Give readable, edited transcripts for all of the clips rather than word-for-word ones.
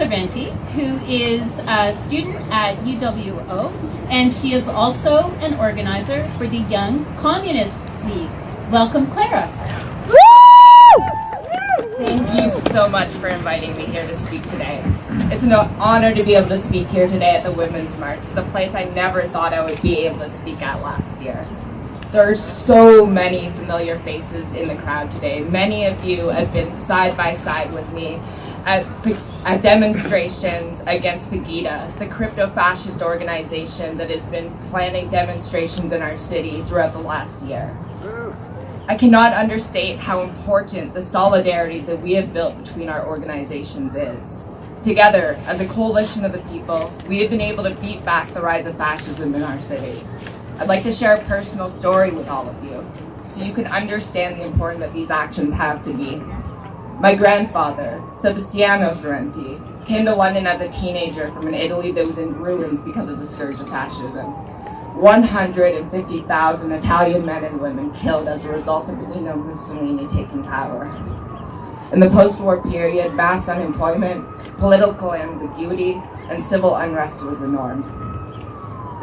Sorrenti, who is a student at UWO, and she is also an organizer for the Young Communist League. Welcome, Clara. Thank you so much for inviting me here to speak today. It's an honor to be able to speak here today at the Women's March. It's a place I never thought I would be able to speak at last year. There are so many familiar faces in the crowd today. Many of you have been side by side with me at demonstrations against Pegida, the crypto-fascist organization that has been planning demonstrations in our city throughout the last year. I cannot understate how important the solidarity that we have built between our organizations is. Together, as a coalition of the people, we have been able to beat back the rise of fascism in our city. I'd like to share a personal story with all of you, so you can understand the importance that these actions have to me. My grandfather, Sebastiano Sorrenti, came to London as a teenager from an Italy that was in ruins because of the scourge of fascism. 150,000 Italian men and women killed as a result of Benito Mussolini taking power. In the post-war period, mass unemployment, political ambiguity, and civil unrest was the norm.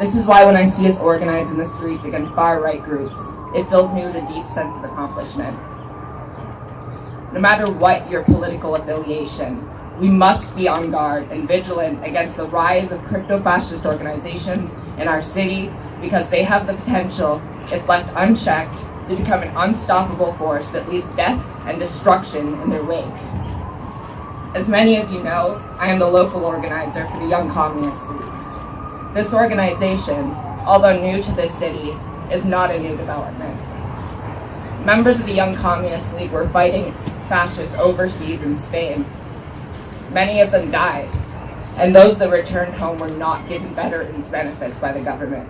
This is why when I see us organize in the streets against far-right groups, it fills me with a deep sense of accomplishment. No matter what your political affiliation, we must be on guard and vigilant against the rise of crypto-fascist organizations in our city because they have the potential, if left unchecked, to become an unstoppable force that leaves death and destruction in their wake. As many of you know, I am the local organizer for the Young Communist League. This organization, although new to this city, is not a new development. Members of the Young Communist League were fighting fascists overseas in Spain. Many of them died, and those that returned home were not given veterans benefits by the government.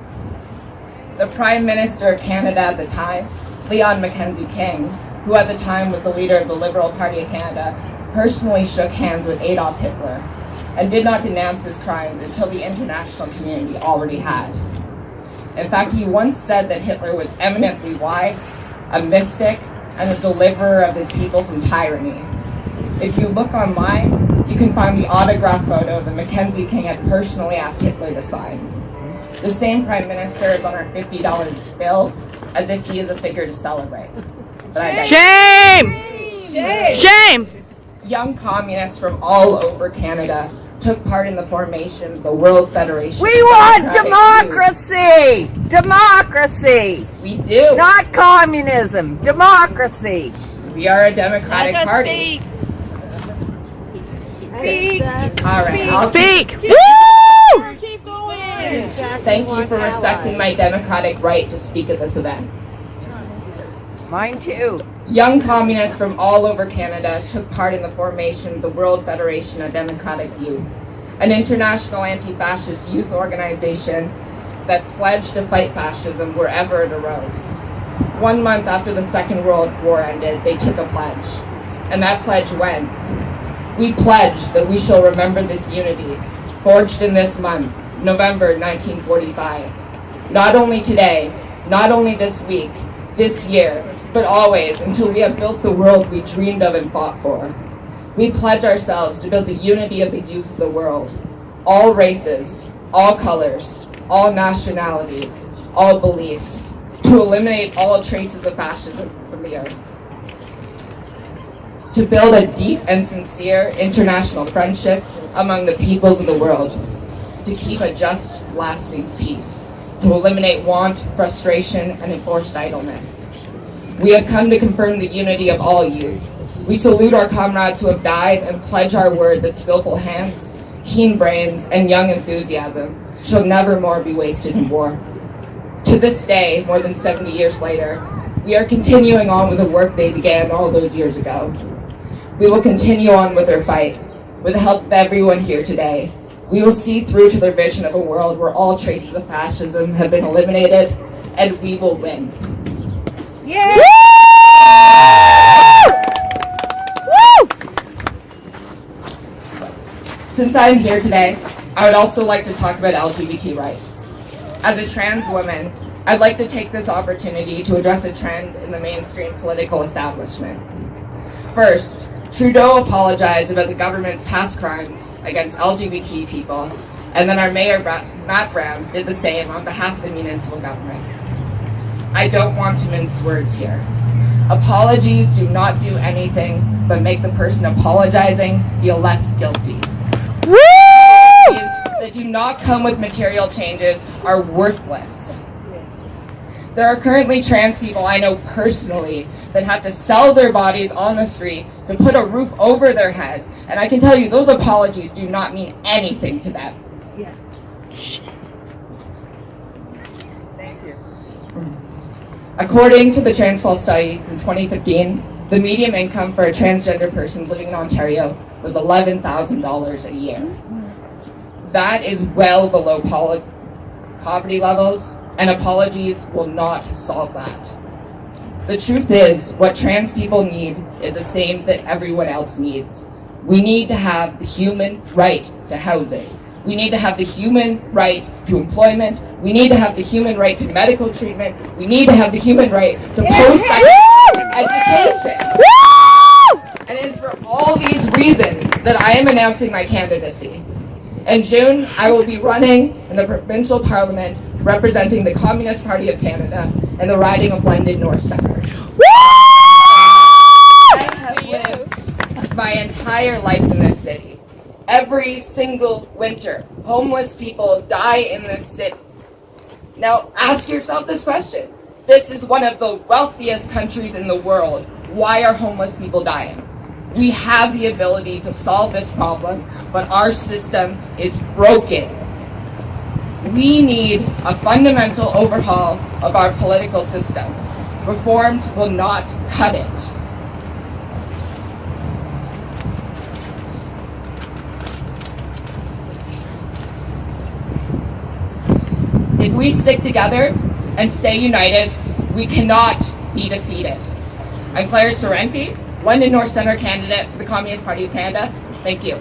The Prime Minister of Canada at the time, Leon Mackenzie King, who at the time was the leader of the Liberal Party of Canada, personally shook hands with Adolf Hitler and did not denounce his crimes until the international community already had. In fact, he once said that Hitler was eminently wise, a mystic, and a deliverer of his people from tyranny. If you look online, you can find the autograph photo that Mackenzie King had personally asked Hitler to sign. The same Prime Minister is on our $50 bill, as if he is a figure to celebrate. Shame! Shame! Shame! Young communists from all over Canada took part in the formation of the World Federation. We want democracy! Democracy! We do. Not communism. Democracy. We are a democratic party. Speak. All right. Speak. Woo! Keep going. Thank you for respecting my democratic right to speak at this event. Mine too. Young communists from all over Canada took part in the formation of the World Federation of Democratic Youth, an international anti-fascist youth organization that pledged to fight fascism wherever it arose. 1 month after the Second World War ended, they took a pledge. And that pledge went, "We pledge that we shall remember this unity, forged in this month, November 1945. Not only today, not only this week, this year, but always until we have built the world we dreamed of and fought for. We pledge ourselves to build the unity of the youth of the world, all races, all colors, all nationalities, all beliefs, to eliminate all traces of fascism from the earth. To build a deep and sincere international friendship among the peoples of the world, to keep a just, lasting peace, to eliminate want, frustration, and enforced idleness. We have come to confirm the unity of all youth. We salute our comrades who have died and pledge our word that skillful hands, keen brains, and young enthusiasm shall never more be wasted in war. To this day, more than 70 years later, we are continuing on with the work they began all those years ago. We will continue on with their fight. With the help of everyone here today, we will see through to their vision of a world where all traces of fascism have been eliminated, and we will win. Yeah! Woo! Since I'm here today, I would also like to talk about LGBT rights. As a trans woman, I'd like to take this opportunity to address a trend in the mainstream political establishment. First, Trudeau apologized about the government's past crimes against LGBT people, and then our Mayor, Matt Brown, did the same on behalf of the municipal government. I don't want to mince words here. Apologies do not do anything but make the person apologizing feel less guilty. Apologies that do not come with material changes are worthless. There are currently trans people I know personally that have to sell their bodies on the street to put a roof over their head, and I can tell you those apologies do not mean anything to them. Yeah. Thank you. According to the Transpol study from 2015, the median income for a transgender person living in Ontario was $11,000 a year. That is well below poverty levels, and apologies will not solve that. The truth is, what trans people need is the same that everyone else needs. We need to have the human right to housing. We need to have the human right to employment. We need to have the human right to medical treatment. We need to have the human right to post-secondary education. And it is for all these reasons that I am announcing my candidacy. In June, I will be running in the provincial parliament representing the Communist Party of Canada in the riding of London North Centre. I have lived my entire life in this city. Every single winter, homeless people die in this city. Now, ask yourself this question. This is one of the wealthiest countries in the world. Why are homeless people dying? We have the ability to solve this problem, but our system is broken. We need a fundamental overhaul of our political system. Reforms will not cut it. If we stick together and stay united, we cannot be defeated. I'm Claire Sorrenti, London North Centre candidate for the Communist Party of Canada. Thank you.